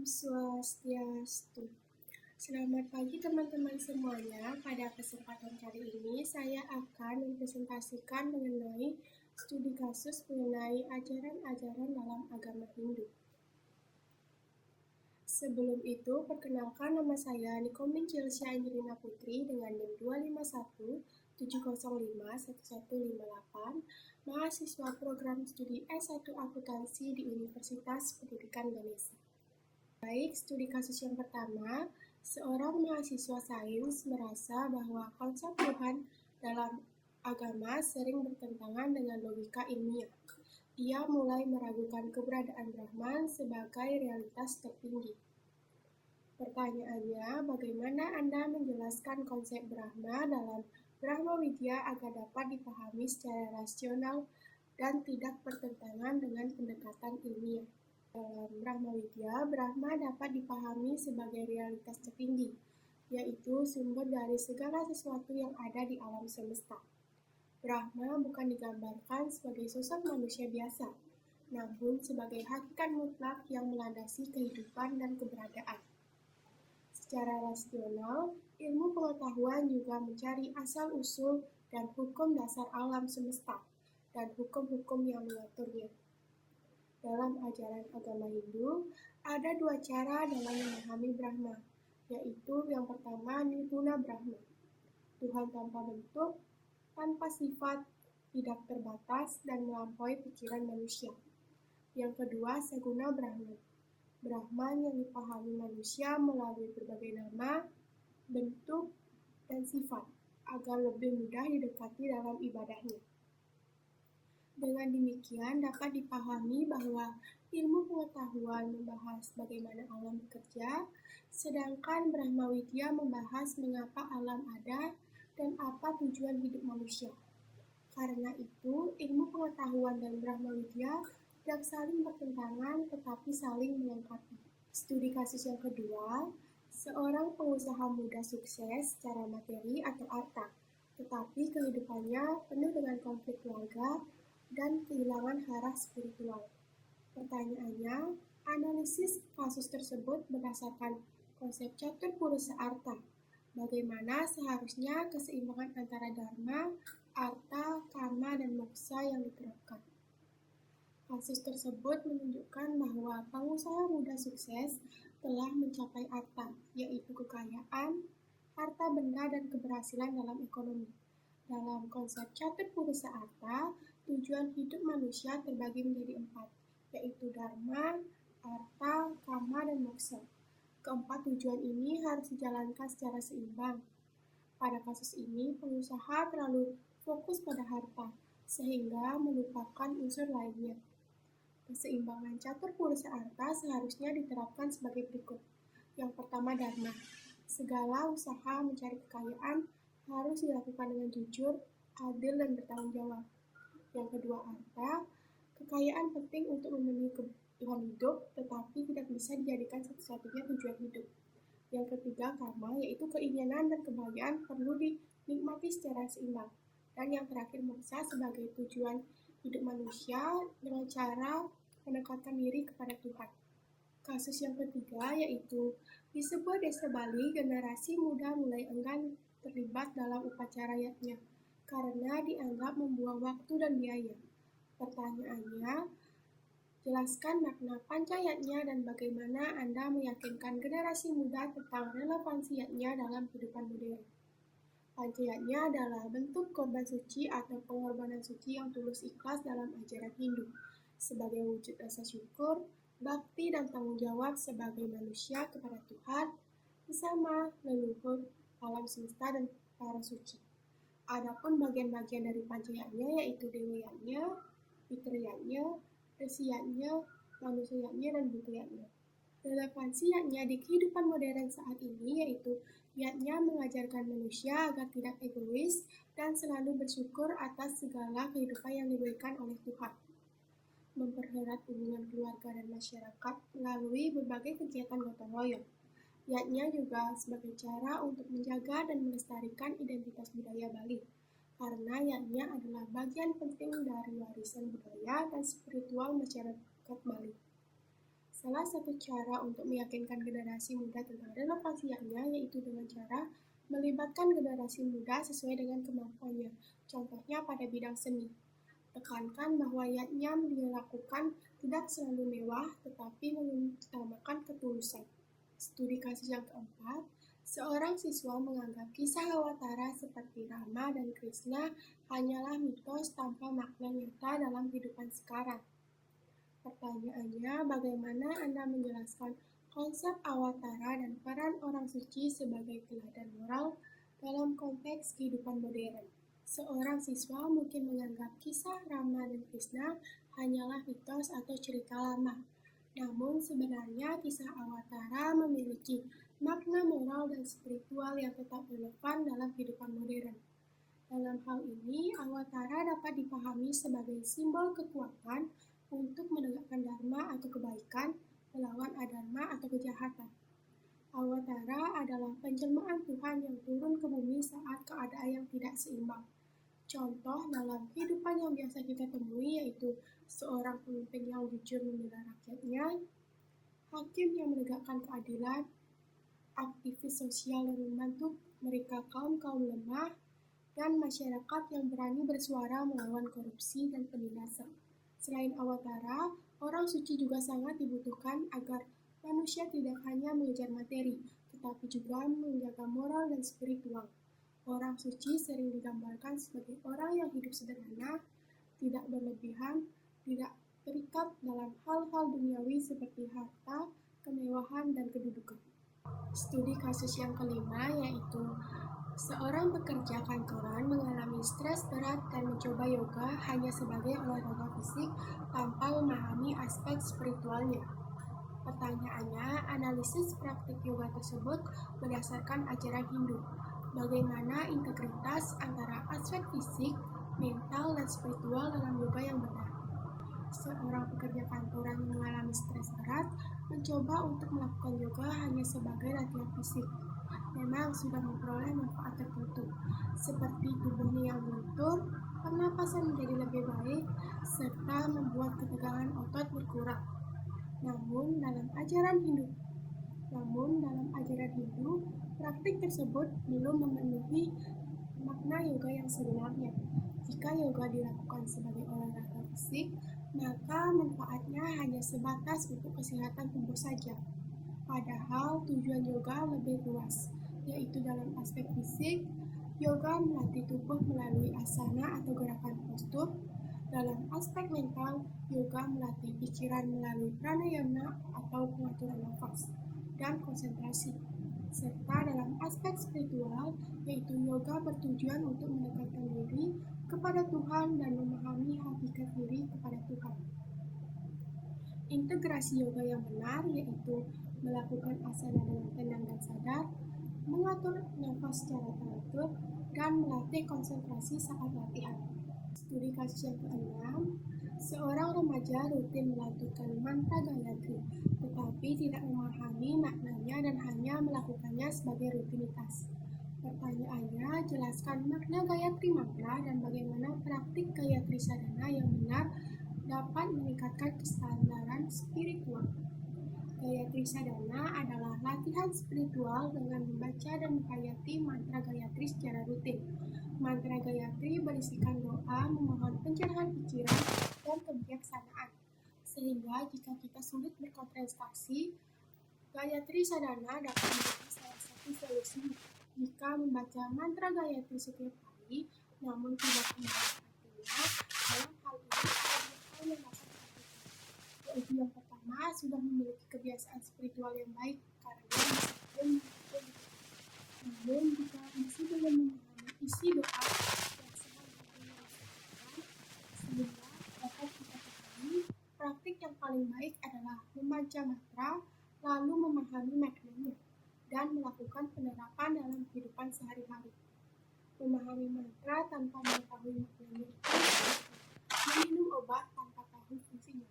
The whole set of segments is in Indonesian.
Swastiastu. Selamat pagi teman-teman semuanya. Pada kesempatan kali ini saya akan mempresentasikan mengenai studi kasus mengenai ajaran-ajaran dalam agama Hindu. Sebelum itu, perkenalkan nama saya Nikomin Chelsea Angelina Putri dengan NIM 25170511158, mahasiswa program studi S1 Akuntansi di Universitas Pendidikan Ganesha. Baik, studi kasus yang pertama, seorang mahasiswa sains merasa bahwa konsep Tuhan dalam agama sering bertentangan dengan logika ilmiah. Ia mulai meragukan keberadaan Brahman sebagai realitas tertinggi. Pertanyaannya, bagaimana Anda menjelaskan konsep Brahma dalam Brahma Widya agar dapat dipahami secara rasional dan tidak bertentangan dengan pendekatan ilmiah? Dalam Brahma Widya, Brahma dapat dipahami sebagai realitas tertinggi, yaitu sumber dari segala sesuatu yang ada di alam semesta. Brahma bukan digambarkan sebagai sosok manusia biasa, namun sebagai hakikat mutlak yang melandasi kehidupan dan keberadaan. Secara rasional, ilmu pengetahuan juga mencari asal-usul dan hukum dasar alam semesta, dan hukum-hukum yang mengaturnya. Dalam ajaran agama Hindu, ada dua cara dalam memahami Brahma, yaitu yang pertama Nirguna Brahma, Tuhan tanpa bentuk, tanpa sifat, tidak terbatas, dan melampaui pikiran manusia. Yang kedua Saguna Brahma, Brahman yang dipahami manusia melalui berbagai nama, bentuk, dan sifat, agar lebih mudah didekati dalam ibadahnya. Dengan demikian dapat dipahami bahwa ilmu pengetahuan membahas bagaimana alam bekerja, sedangkan Brahma Widya membahas mengapa alam ada dan apa tujuan hidup manusia. Karena itu, ilmu pengetahuan dan Brahma Widya tidak saling bertentangan tetapi saling melengkapi. Studi kasus yang kedua, seorang pengusaha muda sukses secara materi atau harta, tetapi kehidupannya penuh dengan konflik keluarga dan kehilangan hara spiritual. Pertanyaannya, analisis kasus tersebut berdasarkan konsep Catur Purusa Artha. Bagaimana seharusnya keseimbangan antara dharma, artha, karma, dan moksa yang diterapkan. Kasus tersebut menunjukkan bahwa pengusaha muda sukses telah mencapai artha, yaitu kekayaan, harta benda, dan keberhasilan dalam ekonomi. Dalam konsep Catur Purusa Artha, tujuan hidup manusia terbagi menjadi 4, yaitu dharma, artha, karma, dan moksa. Keempat tujuan ini harus dijalankan secara seimbang. Pada kasus ini, pengusaha terlalu fokus pada harta, sehingga melupakan unsur lainnya. Keseimbangan Catur Purusa Artha seharusnya diterapkan sebagai berikut. Yang pertama, dharma. Segala usaha mencari kekayaan harus dilakukan dengan jujur, adil, dan bertanggung jawab. Yang kedua, artha. Kekayaan penting untuk memenuhi kebutuhan hidup, tetapi tidak bisa dijadikan satu-satunya tujuan hidup. Yang ketiga, karma, yaitu keinginan dan kebahagiaan perlu dinikmati secara seimbang. Dan yang terakhir, moksa sebagai tujuan hidup manusia dengan cara mendekatkan diri kepada Tuhan. Kasus yang ketiga yaitu di sebuah desa Bali, generasi muda mulai enggan terlibat dalam upacara yajna karena dianggap membuang waktu dan biaya. Pertanyaannya, jelaskan makna panca yajna dan bagaimana Anda meyakinkan generasi muda tentang relevansi yajna dalam kehidupan modern. Panca yajna adalah bentuk korban suci atau pengorbanan suci yang tulus ikhlas dalam ajaran Hindu, sebagai wujud rasa syukur, bakti, dan tanggung jawab sebagai manusia kepada Tuhan, bersama leluhur, alam semesta, dan para suci. Adapun bagian-bagian dari panca yajna yaitu dewa yajna, pitra yajna, resi yajna, manusia yajna, dan buta yajna. Relevansi yajna di kehidupan modern saat ini yaitu yajna mengajarkan manusia agar tidak egois dan selalu bersyukur atas segala kehidupan yang diberikan oleh Tuhan. Mempererat hubungan keluarga dan masyarakat melalui berbagai kegiatan gotong royong. Yajna juga sebagai cara untuk menjaga dan melestarikan identitas budaya Bali, karena yajna adalah bagian penting dari warisan budaya dan spiritual masyarakat Bali. Salah satu cara untuk meyakinkan generasi muda tentang relevansinya yaitu dengan cara melibatkan generasi muda sesuai dengan kemampuannya, contohnya pada bidang seni. Tekankan bahwa yang dilakukan tidak selalu mewah, tetapi mengutamakan ketulusan. Studi kasus yang keempat, seorang siswa menganggap kisah Awatara seperti Rama dan Krishna hanyalah mitos tanpa makna nyata dalam kehidupan sekarang. Pertanyaannya, bagaimana Anda menjelaskan konsep Awatara dan peran orang suci sebagai teladan moral dalam konteks kehidupan modern? Seorang siswa mungkin menganggap kisah Rama dan Krishna hanyalah mitos atau cerita lama. Namun sebenarnya kisah Awatara memiliki makna moral dan spiritual yang tetap relevan dalam kehidupan modern. Dalam hal ini, Awatara dapat dipahami sebagai simbol kekuatan untuk menegakkan dharma atau kebaikan, melawan adharma atau kejahatan. Awatara adalah penjelmaan Tuhan yang turun ke bumi saat keadaan yang tidak seimbang. Contoh dalam kehidupan yang biasa kita temui yaitu seorang pemimpin yang jujur membela rakyatnya, hakim yang menegakkan keadilan, aktivis sosial yang membantu mereka kaum lemah, dan masyarakat yang berani bersuara melawan korupsi dan penindasan. Selain Awatara, orang suci juga sangat dibutuhkan agar manusia tidak hanya mengejar materi, tetapi juga menjaga moral dan spiritual. Orang suci sering digambarkan sebagai orang yang hidup sederhana, tidak berlebihan, tidak terikat dalam hal-hal duniawi seperti harta, kemewahan, dan kedudukan. Studi kasus yang kelima yaitu seorang pekerja kantoran mengalami stres berat dan mencoba yoga hanya sebagai olahraga fisik tanpa memahami aspek spiritualnya. Pertanyaannya, analisis praktik yoga tersebut berdasarkan ajaran Hindu. Bagaimana integritas antara aspek fisik, mental, dan spiritual dalam yoga yang benar? Seorang pekerja kantoran yang mengalami stres berat mencoba untuk melakukan yoga hanya sebagai latihan fisik. Memang sudah memperoleh manfaat tertentu, seperti tubuhnya yang lentur, pernapasan menjadi lebih baik, serta membuat ketegangan otot berkurang. Namun dalam ajaran Hindu, praktik tersebut belum memenuhi makna yoga yang sebenarnya. Jika yoga dilakukan sebagai olahraga fisik, maka manfaatnya hanya sebatas untuk kesehatan tubuh saja. Padahal tujuan yoga lebih luas, yaitu dalam aspek fisik, yoga melatih tubuh melalui asana atau gerakan postur. Dalam aspek mental, yoga melatih pikiran melalui pranayama atau pengaturan nafas dan konsentrasi. Serta dalam aspek spiritual, yaitu yoga bertujuan untuk mendekatkan diri kepada Tuhan dan memahami hakikat diri kepada Tuhan. Integrasi yoga yang benar yaitu melakukan asana dengan tenang dan sadar, mengatur nafas secara teratur, dan melatih konsentrasi saat latihan. Studi kasus yang ke-6, seorang remaja rutin melakukan mantra Gayatri, tetapi tidak memahami maknanya dan hanya melakukannya sebagai rutinitas. Pertanyaannya, jelaskan makna Gayatri mantra dan bagaimana praktik Gayatri sadhana yang benar dapat meningkatkan kesandaran spiritual. Gayatri sadhana adalah latihan spiritual dengan membaca dan menghayati mantra Gayatri secara rutin. Mantra Gayatri berisikan doa memohon pencerahan pikiran dan kebijaksanaan. Sehingga jika kita sulit berkonsentrasi, Gayatri sadhana dapat menjadi salah satu solusi. Jika membaca mantra Gayatri setiap hari, namun tidak mengenal artinya, dalam hal ini ada dua hal yang dapat dilakukan, yaitu yang pertama, sudah memiliki kebiasaan spiritual yang baik karena belum namun jika masih belum memahami isi doa yang sedang dilakukan, sehingga dapat kita pahami, praktik yang paling baik adalah membaca mantra, lalu memahami maknanya, dan melakukan penerapan dalam kehidupan sehari-hari. Memahami mantra tanpa mengetahui maknanya itu meminum obat tanpa tahu fungsinya.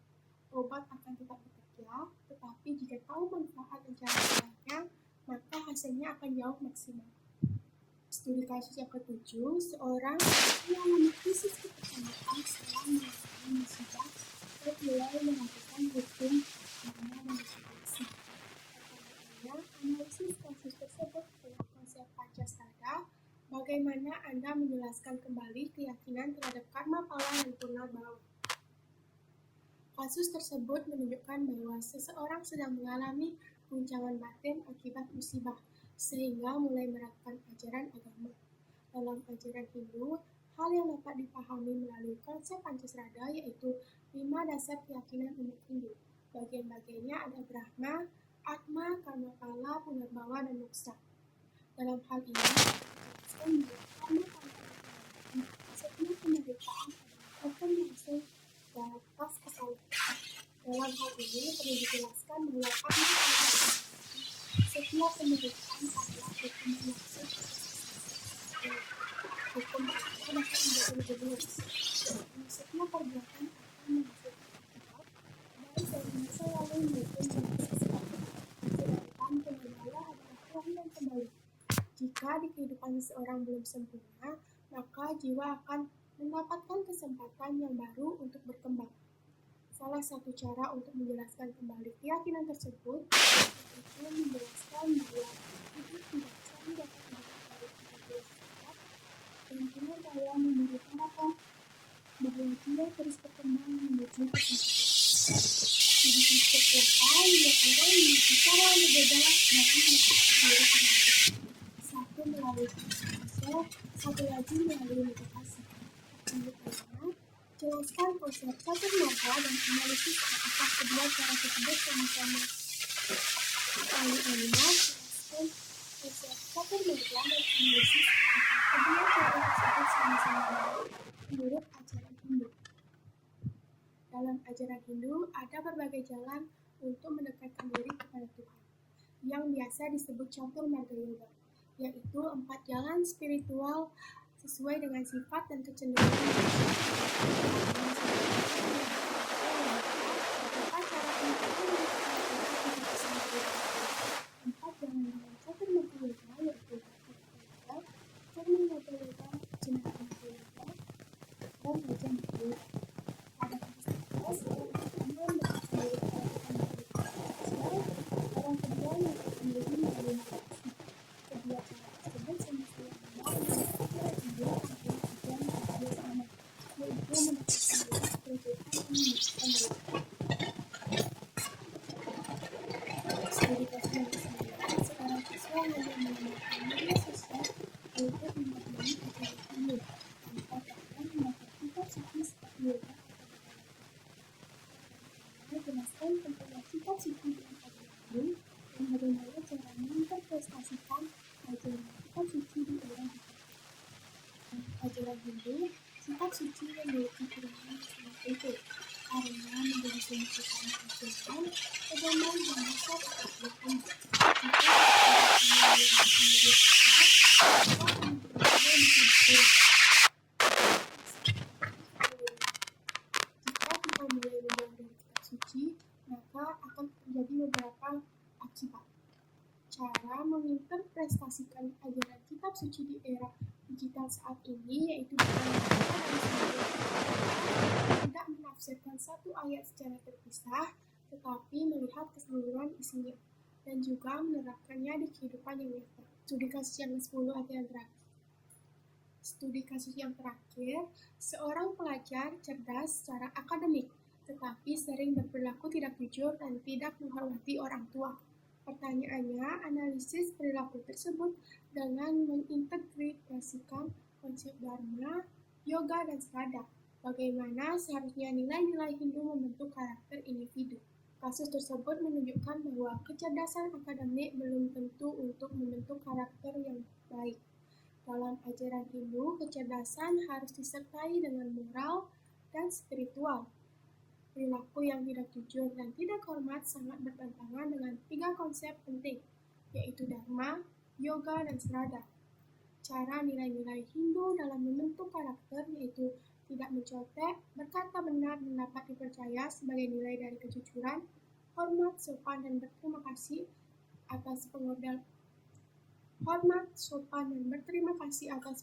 Obat akan tetap bekerja, tetapi jika tahu manfaat dan cara menggunakannya, maka hasilnya akan jauh maksimal. Studi kasus yang ke-7, seorang yang mengalami krisis kepercayaan setelah mengalami musibah dan mulai melakukan hukum berkomunikasi. Pertanyaannya, analisis kasus tersebut dengan konsep Pancasila, bagaimana Anda menjelaskan kembali keyakinan terhadap karma pala dan purna bhawa? Kasus tersebut menunjukkan bahwa seseorang sedang mengalami guncangan batin akibat musibah, sehingga mulai meragukan ajaran agama. Dalam ajaran Hindu, hal yang dapat dipahami melalui konsep Pancasila yaitu 5 dasar keyakinan umat Hindu. Bagian-bagiannya ada Brahma, Atma, Karma Pala, Punarbawa, dan Moksha. Dalam hal ini, dijelaskan bahwa karma pala setiap penderitaan adalah akan langsung atas kesalahan. Dalam hal ini perlu dijelaskan bahwa karma pala setiap penderitaan adalah hukum langsung hukum dapat menjadi lebih luas. Setiap perbuatan akan menghasilkan akibat, baik dari masa lalu maupun di masa sekarang. Sedangkan pengendala adalah Tuhan yang kembali. Jika di kehidupan seseorang belum sempurna, maka jiwa akan mendapatkan kesempatan yang baru untuk berkembang. Salah satu cara untuk menjelaskan kembali keyakinan tersebut yaitu menjelaskan bahwa hidup tidak selalu dapat didapatkan dari sifat dan benar dalam memberi harapan bahwa dia terus berkembang menuju kesempurnaan. Jadi setiap lokal, dua orang memiliki cara yang berbeda dalam mendapatkan diri kebahagiaan. Satu melalui proses, satu lagi melalui meditasi. Selanjutnya, jelaskan konsep caturmarga dan analisis apakah kedua cara tersebut sama-sama. Selanjutnya, jelaskan konsep caturmarga dan analisis apakah kedua cara tersebut sama-sama baik menurut ajaran Hindu. Dalam ajaran Hindu, ada berbagai jalan untuk mendekatkan diri kepada Tuhan, yang biasa disebut caturmarga yoga, yaitu 4 jalan spiritual sesuai dengan sifat dan kecenderungan manusia. Beberapa cara untuk empat jalan dalam caturmarga yoga yaitu Karma Yoga, Cintama Yoga, dan Raja Yoga. Pada kasus orang pertama mendekatkan diri kepada Tuhan melalui sosial, orang kedua mendekatkan diri melalui meditasi. Kedua cara tersebut sama-sama benar menurut ajaran Hindu adalah tujuan yang sama, yaitu mendekatkan diri kepada Tuhan dan menyembuhkan diri. Studi kasus yang seorang siswa hanya menggunakan media sosial untuk mempelajari ajaran Hindu tanpa bahkan membaca kitab suci seperti yoga atau jelaskan tentang kitab suci dalam ajaran Hindu dan bagaimana cara menginterpretasikan ajaran kitab suci di era kita. Ajaran Hindu, kitab suci memiliki peran yang sangat penting karena menjadi sumber utama ajaran, pedoman dan dasar atas Tuhan. Jika seseorang media sosial, maka pemikirannya bisa berkurang. Jika kita mulai menjauh dari kitab suci, maka akan terjadi beberapa akibat. Cara menginterpretasikan ajaran kitab suci di era digital saat ini yaitu dengan membaca dari sumber tidak menafsirkan satu ayat secara terpisah, tetapi melihat keseluruhan isinya dan juga menerapkannya di kehidupan yang nyata. Studi kasus yang ke-10 atau yang terakhir. Studi kasus yang terakhir, seorang pelajar cerdas secara akademik, tetapi sering berperilaku tidak jujur dan tidak menghormati orang tua. Pertanyaannya, analisis perilaku tersebut dengan mengintegrasikan konsep dharma, yoga, dan strada. Bagaimana seharusnya nilai-nilai Hindu membentuk karakter individu. Kasus tersebut menunjukkan bahwa kecerdasan akademik belum tentu untuk membentuk karakter yang baik. Dalam ajaran Hindu, kecerdasan harus disertai dengan moral dan spiritual. Perilaku yang tidak jujur dan tidak hormat sangat bertentangan dengan 3 konsep penting, yaitu dharma, yoga, dan strada. Cara nilai-nilai Hindu dalam membentuk karakter yaitu tidak mencontek, berkata benar dan dapat dipercaya sebagai nilai dari kejujuran, hormat, sopan, dan berterima kasih atas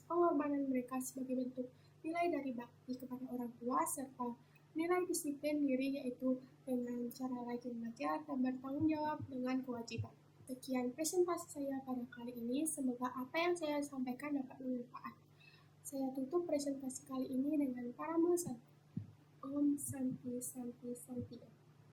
pengorbanan mereka sebagai bentuk nilai dari bakti kepada orang tua serta Nilai disiplin diri yaitu dengan cara rajin belajar dan bertanggung jawab dengan kewajiban. Sekian presentasi saya pada kali ini, semoga apa yang saya sampaikan dapat bermanfaat. Saya tutup presentasi kali ini dengan parama santi. Om Santi Santi Santi.